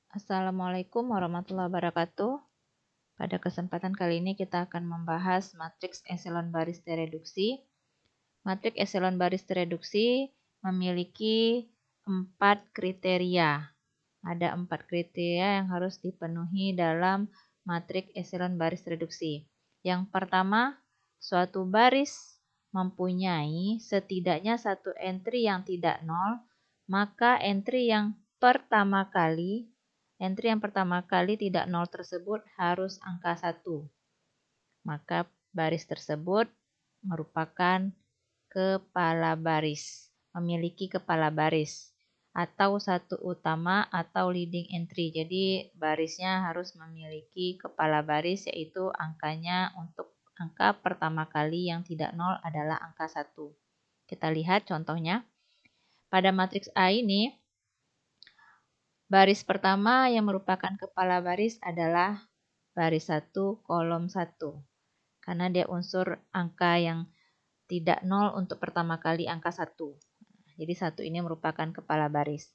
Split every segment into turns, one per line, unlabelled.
Assalamualaikum warahmatullahi wabarakatuh. Pada kesempatan kali ini kita akan membahas matriks eselon baris tereduksi. Matriks eselon baris tereduksi memiliki 4 kriteria. Ada 4 kriteria yang harus dipenuhi dalam matriks eselon baris tereduksi. Yang pertama, suatu baris mempunyai setidaknya satu entry yang tidak nol, maka entry yang pertama kali tidak nol tersebut harus angka 1. Maka baris tersebut merupakan kepala baris, memiliki kepala baris atau satu utama atau leading entry. Jadi barisnya harus memiliki kepala baris, yaitu angkanya untuk angka pertama kali yang tidak nol adalah angka 1. Kita lihat contohnya. Pada matriks A ini, baris pertama yang merupakan kepala baris adalah baris 1 kolom 1. Karena dia unsur angka yang tidak nol untuk pertama kali angka 1. Jadi 1 ini merupakan kepala baris.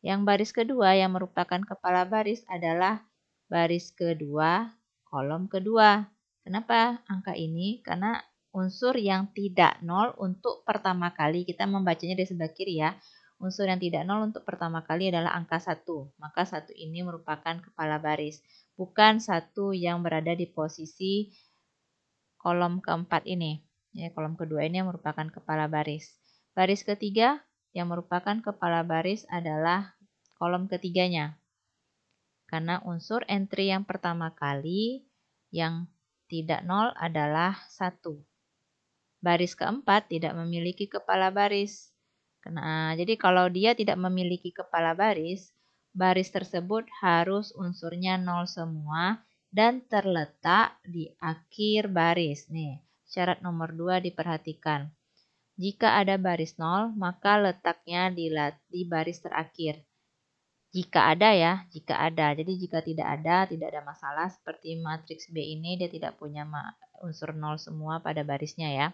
Yang baris kedua yang merupakan kepala baris adalah baris kedua kolom kedua. Kenapa angka ini? Karena unsur yang tidak nol untuk pertama kali, kita membacanya di sebelah kiri ya. Unsur yang tidak nol untuk pertama kali adalah angka 1. Maka 1 ini merupakan kepala baris. Bukan 1 yang berada di posisi kolom keempat ini. Ya, kolom kedua ini merupakan kepala baris. Baris ketiga yang merupakan kepala baris adalah kolom ketiganya. Karena unsur entry yang pertama kali yang tidak nol adalah 1. Baris keempat tidak memiliki kepala baris. Jadi kalau dia tidak memiliki kepala baris, baris tersebut harus unsurnya nol semua dan terletak di akhir baris. Nih, syarat nomor 2 diperhatikan. Jika ada baris nol, maka letaknya di baris terakhir. Jika ada ya, jika ada. Jadi jika tidak ada masalah. Seperti matriks B ini, dia tidak punya unsur nol semua pada barisnya ya.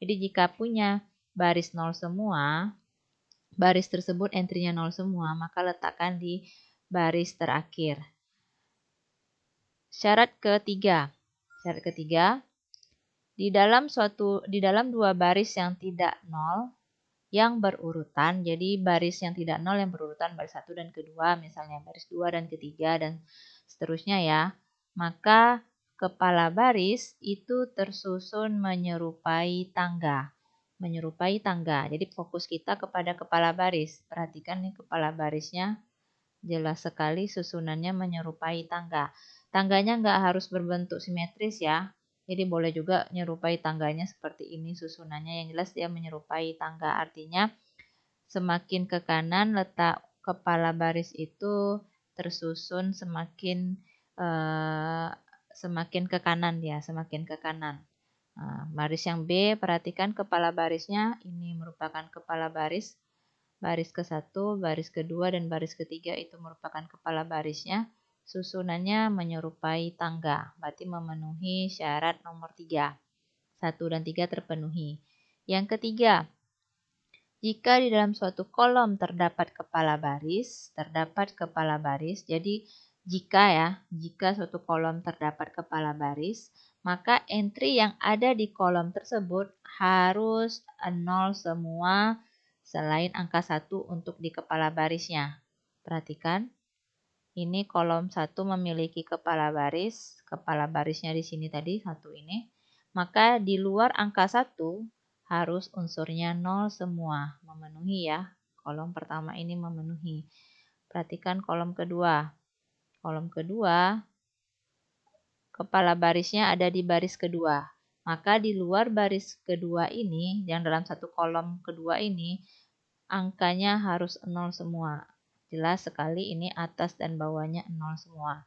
Jadi jika punya baris nol semua, baris tersebut entry-nya nol semua, maka letakkan di baris terakhir. Syarat ketiga. Di dalam dua baris yang tidak nol yang berurutan, jadi baris yang tidak nol yang berurutan baris 1 dan kedua, misalnya baris 2 dan ketiga dan seterusnya ya, maka kepala baris itu tersusun menyerupai tangga. Jadi fokus kita kepada kepala baris. Perhatikan nih kepala barisnya jelas sekali susunannya menyerupai tangga. Tangganya nggak harus berbentuk simetris ya. Jadi boleh juga menyerupai tangganya seperti ini susunannya. Yang jelas dia menyerupai tangga. Artinya semakin ke kanan letak kepala baris itu tersusun semakin ke kanan ya, semakin ke kanan. Baris yang B, perhatikan kepala barisnya ini merupakan kepala baris ke-1, baris kedua, dan baris ketiga itu merupakan kepala barisnya. Susunannya menyerupai tangga, berarti memenuhi syarat nomor 3. 1 dan 3 terpenuhi. Yang ketiga, jika di dalam suatu kolom terdapat kepala baris, jadi jika suatu kolom terdapat kepala baris, maka entry yang ada di kolom tersebut harus nol semua selain angka 1 untuk di kepala barisnya. Perhatikan, ini kolom 1 memiliki kepala barisnya di sini tadi 1 ini. Maka di luar angka 1 harus unsurnya 0 semua, memenuhi ya. Kolom pertama ini memenuhi. Perhatikan kolom kedua. Kolom kedua, kepala barisnya ada di baris kedua. Maka di luar baris kedua ini, yang dalam satu kolom kedua ini, angkanya harus 0 semua. Jelas sekali ini atas dan bawahnya 0 semua.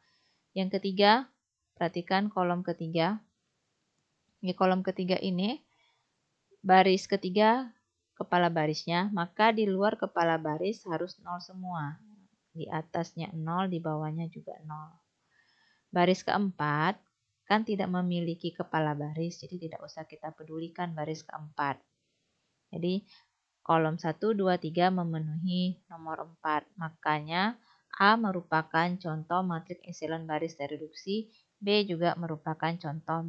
Yang ketiga, perhatikan kolom ketiga. Di kolom ketiga ini, baris ketiga kepala barisnya, maka di luar kepala baris harus 0 semua. Di atasnya 0, di bawahnya juga 0. Baris keempat kan tidak memiliki kepala baris, jadi tidak usah kita pedulikan baris keempat. Jadi kolom 1, 2, 3 memenuhi nomor 4. Makanya A merupakan contoh matriks eselon baris tereduksi, B juga merupakan contoh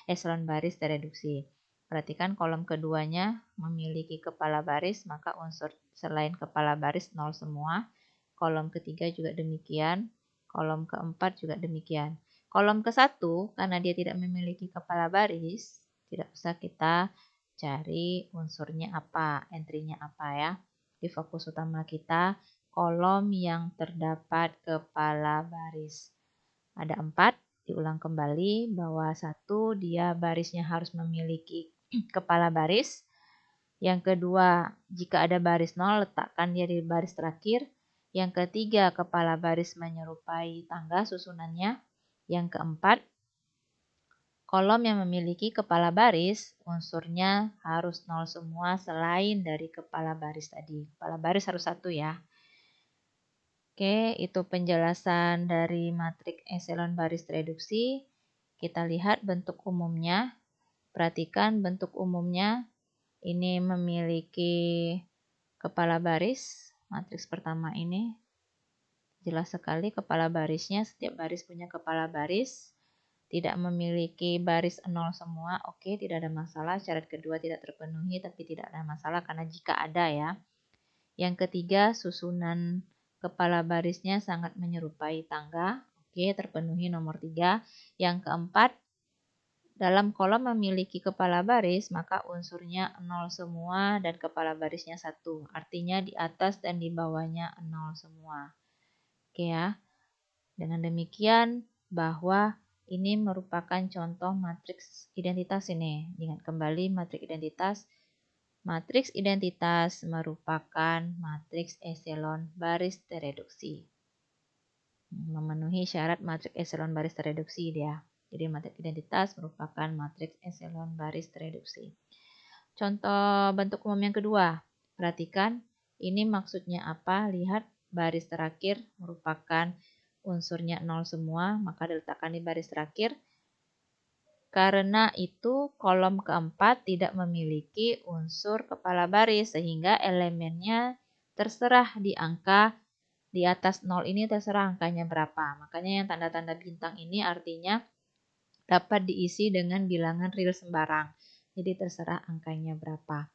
eselon baris tereduksi. Perhatikan kolom keduanya memiliki kepala baris, maka unsur selain kepala baris 0 semua. Kolom ketiga juga demikian, kolom keempat juga demikian. Kolom ke-1, karena dia tidak memiliki kepala baris, tidak usah kita cari unsurnya apa, entry-nya apa ya. Di fokus utama kita, kolom yang terdapat kepala baris. Ada 4, diulang kembali bahwa 1, dia barisnya harus memiliki kepala baris. Yang kedua, jika ada baris 0, letakkan dia di baris terakhir. Yang ketiga, kepala baris menyerupai tangga susunannya. Yang keempat, kolom yang memiliki kepala baris, unsurnya harus 0 semua selain dari kepala baris tadi. Kepala baris harus 1 ya. Oke, itu penjelasan dari matriks eselon baris reduksi. Kita lihat bentuk umumnya. Perhatikan bentuk umumnya. Ini memiliki kepala baris. Matriks pertama ini jelas sekali kepala barisnya. Setiap baris punya kepala baris. Tidak memiliki baris 0 semua. Oke, tidak ada masalah. Syarat kedua tidak terpenuhi, tapi tidak ada masalah karena jika ada ya. Yang ketiga, susunan kepala barisnya sangat menyerupai tangga. Oke, terpenuhi nomor 3. Yang keempat, dalam kolom memiliki kepala baris, maka unsurnya 0 semua dan kepala barisnya 1. Artinya di atas dan di bawahnya 0 semua. Oke ya. Dengan demikian bahwa ini merupakan contoh matriks identitas ini. Ingat kembali matriks identitas. Matriks identitas merupakan matriks eselon baris tereduksi. Memenuhi syarat matriks eselon baris tereduksi dia. Jadi matriks identitas merupakan matriks eselon baris tereduksi. Contoh bentuk umum yang kedua. Perhatikan, ini maksudnya apa? Lihat baris terakhir merupakan unsurnya 0 semua, maka diletakkan di baris terakhir. Karena itu kolom keempat tidak memiliki unsur kepala baris sehingga elemennya terserah di angka di atas 0 ini terserah angkanya berapa. Makanya yang tanda-tanda bintang ini artinya dapat diisi dengan bilangan real sembarang. Jadi terserah angkanya berapa.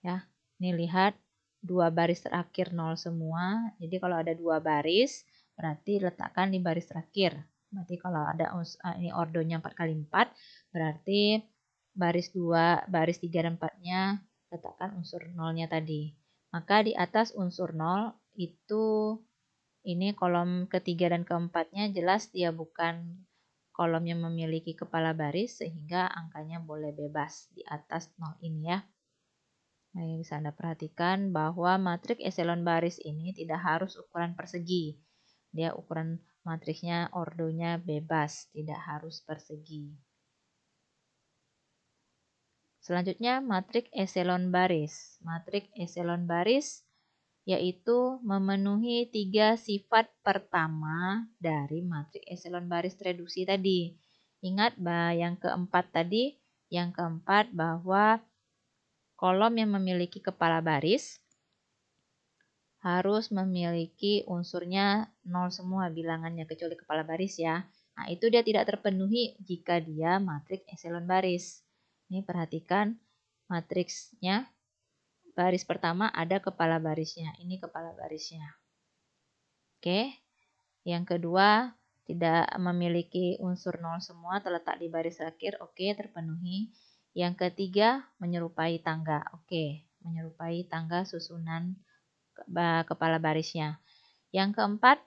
Ya, ini lihat dua baris terakhir 0 semua. Jadi kalau ada dua baris berarti letakkan di baris terakhir. Berarti kalau ada ini ordonya 4 kali 4, berarti baris 2, baris 3 dan 4-nya letakkan unsur 0-nya tadi. Maka di atas unsur 0 itu ini kolom ketiga dan keempatnya jelas dia bukan kolom yang memiliki kepala baris sehingga angkanya boleh bebas di atas 0 ini ya. Nah, yang bisa Anda perhatikan bahwa matriks eselon baris ini tidak harus ukuran persegi. Dia ukuran matriksnya ordonya bebas, tidak harus persegi. Selanjutnya matriks eselon baris. Matriks eselon baris yaitu memenuhi 3 sifat pertama dari matriks eselon baris reduksi tadi. Ingat yang keempat tadi, yang keempat bahwa kolom yang memiliki kepala baris harus memiliki unsurnya 0 semua bilangannya kecuali kepala baris ya. Nah, itu dia tidak terpenuhi jika dia matriks eselon baris. Ini perhatikan matriksnya. Baris pertama ada kepala barisnya. Ini kepala barisnya. Oke. Yang kedua, tidak memiliki unsur 0 semua terletak di baris terakhir. Oke, terpenuhi. Yang ketiga, menyerupai tangga. Oke, menyerupai tangga susunan kepala barisnya. Yang keempat,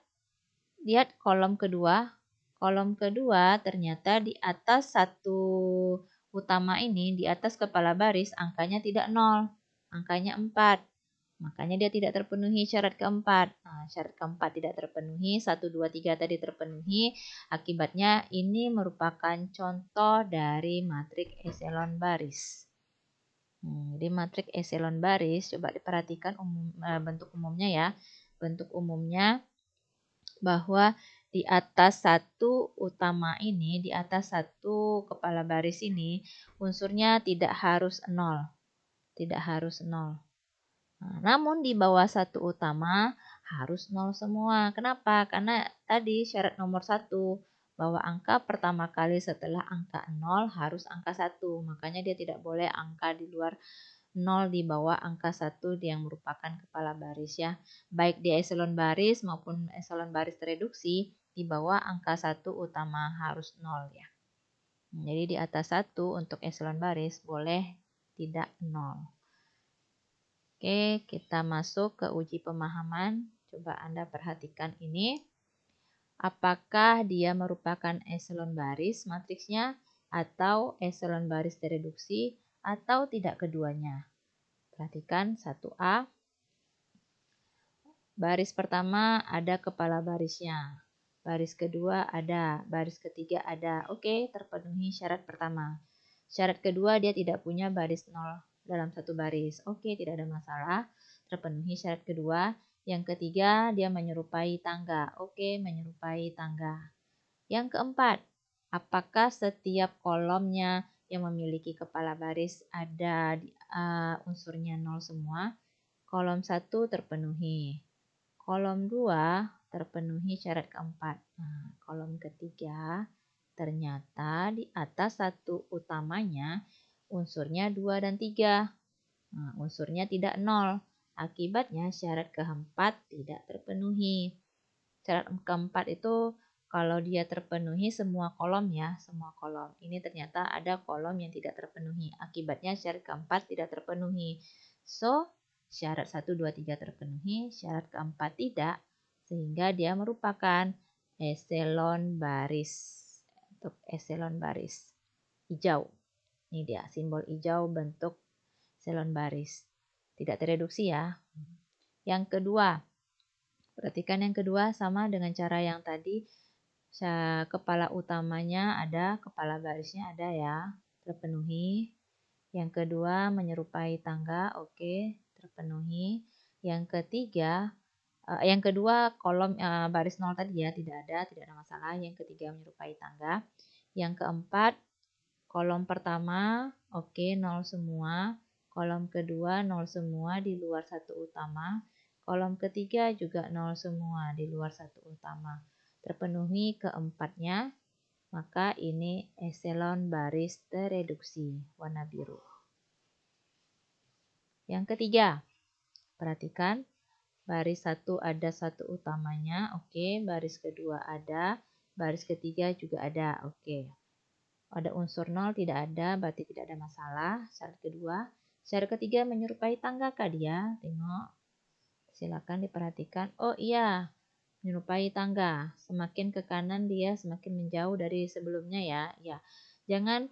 lihat kolom kedua. Kolom kedua ternyata di atas satu utama ini, di atas kepala baris, angkanya tidak 0. Angkanya 4. Makanya dia tidak terpenuhi syarat keempat. Nah, syarat keempat tidak terpenuhi, 1, 2, 3 tadi terpenuhi. Akibatnya ini merupakan contoh dari matriks eselon baris. Jadi matriks eselon baris, coba diperhatikan bentuk umumnya ya. Bentuk umumnya bahwa di atas satu utama ini, di atas satu kepala baris ini, unsurnya tidak harus 0. Tidak harus 0. Nah, namun di bawah satu utama harus 0 semua. Kenapa? Karena tadi syarat nomor 1 bahwa angka pertama kali setelah angka 0 harus angka 1. Makanya dia tidak boleh angka di luar 0 di bawah angka 1 yang merupakan kepala baris ya. Baik di eselon baris maupun eselon baris tereduksi di bawah angka 1 utama harus 0 ya. Jadi di atas 1 untuk eselon baris boleh tidak 0. Oke, kita masuk ke uji pemahaman. Coba Anda perhatikan ini. Apakah dia merupakan eselon baris matriksnya atau eselon baris tereduksi atau tidak keduanya? Perhatikan 1A. Baris pertama ada kepala barisnya. Baris kedua ada, baris ketiga ada. Oke, terpenuhi syarat pertama. Syarat kedua dia tidak punya baris 0 dalam satu baris. Oke, tidak ada masalah. Terpenuhi syarat kedua. Yang ketiga, dia menyerupai tangga. Oke, menyerupai tangga. Yang keempat, apakah setiap kolomnya yang memiliki kepala baris ada unsurnya 0 semua? Kolom 1 terpenuhi. Kolom 2 terpenuhi syarat keempat. Nah, kolom ketiga ternyata di atas 1 utamanya unsurnya 2 dan 3. Nah, unsurnya tidak 0. Akibatnya syarat keempat tidak terpenuhi. Syarat keempat itu kalau dia terpenuhi semua kolom ya, semua kolom. Ini ternyata ada kolom yang tidak terpenuhi. Akibatnya syarat keempat tidak terpenuhi. So, syarat 1, 2, 3 terpenuhi, syarat keempat tidak. Sehingga dia merupakan eselon baris. Untuk eselon baris hijau. Ini dia simbol hijau bentuk eselon baris. Tidak tereduksi ya. Yang kedua, perhatikan yang kedua sama dengan cara yang tadi. Kepala utamanya ada, kepala barisnya ada ya, terpenuhi. Yang kedua menyerupai tangga, oke, terpenuhi. Yang ketiga, yang kedua kolom baris 0 tadi ya, tidak ada masalah. Yang ketiga menyerupai tangga. Yang keempat, kolom pertama, oke, 0 semua. Kolom kedua 0 semua di luar satu utama. Kolom ketiga juga 0 semua di luar satu utama. Terpenuhi keempatnya, maka ini eselon baris tereduksi warna biru. Yang ketiga, perhatikan baris 1 ada 1 utamanya, oke. Baris kedua ada, baris ketiga juga ada, oke. Ada unsur 0 tidak ada, berarti tidak ada masalah. Syarat kedua. Syarat ketiga menyerupai tangga kah dia? Tengok. Silakan diperhatikan. Oh iya, menyerupai tangga. Semakin ke kanan dia semakin menjauh dari sebelumnya ya. Ya. Jangan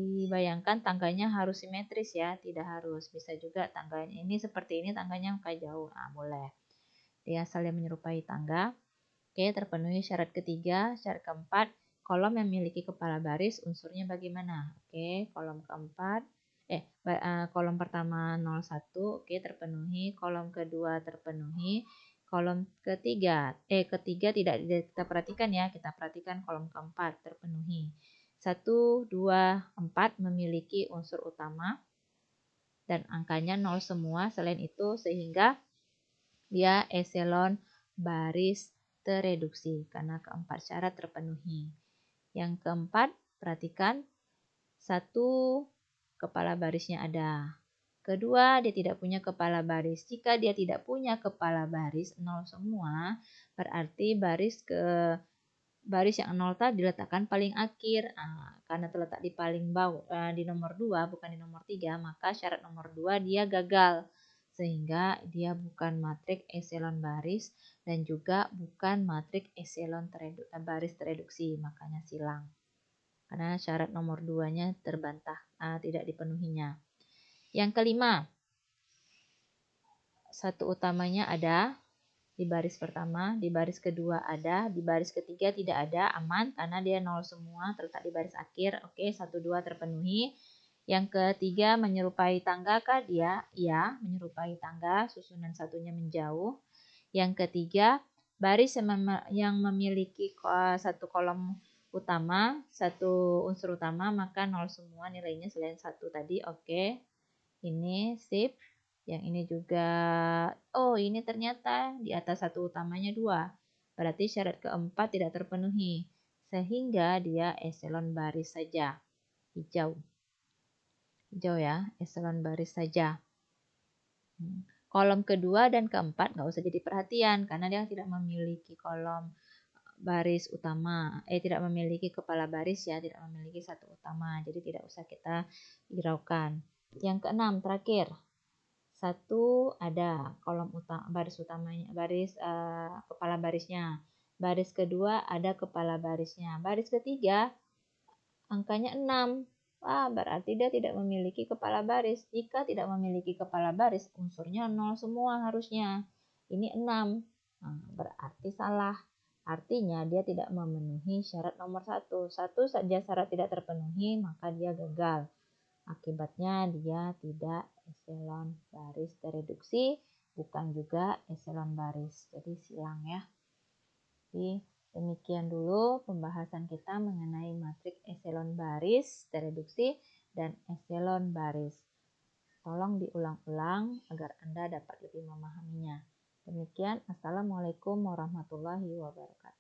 dibayangkan tangganya harus simetris ya, tidak harus. Bisa juga tangganya ini seperti ini, tangganya kayak jauh. Nah, boleh. Dia saling menyerupai tangga. Oke, terpenuhi syarat ketiga. Syarat keempat, kolom yang memiliki kepala baris unsurnya bagaimana? Oke, kolom keempat. Kolom pertama 01, oke, terpenuhi. Kolom kedua terpenuhi. Kolom ketiga tidak kita perhatikan ya. Kita perhatikan kolom keempat terpenuhi. 1, 2, 4 memiliki unsur utama dan angkanya 0 semua selain itu sehingga dia eselon baris tereduksi karena keempat syarat terpenuhi. Yang keempat, perhatikan 1 kepala barisnya ada. Kedua, dia tidak punya kepala baris. Jika dia tidak punya kepala baris 0 semua, berarti baris yang 0 tadi diletakkan paling akhir. Karena terletak di paling bawah di nomor 2 bukan di nomor 3, maka syarat nomor 2 dia gagal. Sehingga dia bukan matriks eselon baris dan juga bukan matriks eselon baris tereduksi, makanya silang. Karena syarat nomor 2-nya terbantah, tidak dipenuhinya. Yang kelima, 1 utamanya ada di baris pertama, di baris kedua ada, di baris ketiga tidak ada, aman karena dia 0 semua, terletak di baris akhir. Oke, 1, 2 terpenuhi. Yang ketiga, menyerupai tangga kah dia? Iya, menyerupai tangga, susunan satunya menjauh. Yang ketiga, baris yang memiliki satu kolom utama, satu unsur utama, maka 0 semua nilainya selain 1 tadi. Oke, ini sip. Yang ini juga, oh ini ternyata di atas satu utamanya 2. Berarti syarat keempat tidak terpenuhi. Sehingga dia eselon baris saja. Hijau. Hijau ya, eselon baris saja. Kolom kedua dan keempat nggak usah jadi perhatian karena dia tidak memiliki kolom baris utama, tidak memiliki kepala baris ya, tidak memiliki satu utama, jadi tidak usah kita hiraukan. Yang keenam terakhir, satu ada kolom utama, baris utamanya, baris kepala barisnya, baris kedua ada kepala barisnya, baris ketiga angkanya 6. Berarti dia tidak memiliki kepala baris. Jika tidak memiliki kepala baris, unsurnya 0 semua harusnya. Ini 6. Berarti salah. Artinya dia tidak memenuhi syarat nomor 1. Satu saja syarat tidak terpenuhi, maka dia gagal. Akibatnya dia tidak eselon baris tereduksi, bukan juga eselon baris. Jadi silang ya. Jadi demikian dulu pembahasan kita mengenai matriks eselon baris tereduksi dan eselon baris. Tolong diulang-ulang agar Anda dapat lebih memahaminya. Demikian, Assalamualaikum warahmatullahi wabarakatuh.